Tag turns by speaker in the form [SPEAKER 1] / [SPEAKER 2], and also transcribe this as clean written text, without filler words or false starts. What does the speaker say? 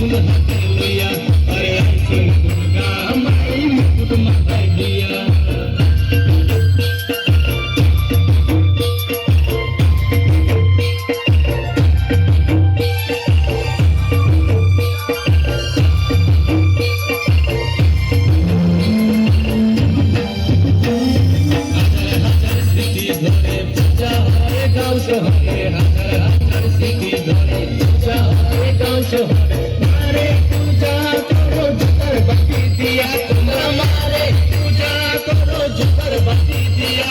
[SPEAKER 1] ত্রিশূল হাতে লইয়া আরে আইছেন দুর্গা মাই মুকুট মাথায় দিয়া গাঁও শহরে হাজার হাজার স্মৃতি ধরে পূজা হয় গাঁও শহরে মারে পূজা করো জুতার বাতি দিয়া তোমরা মারে পূজা করো জুতার বাতি দিয়া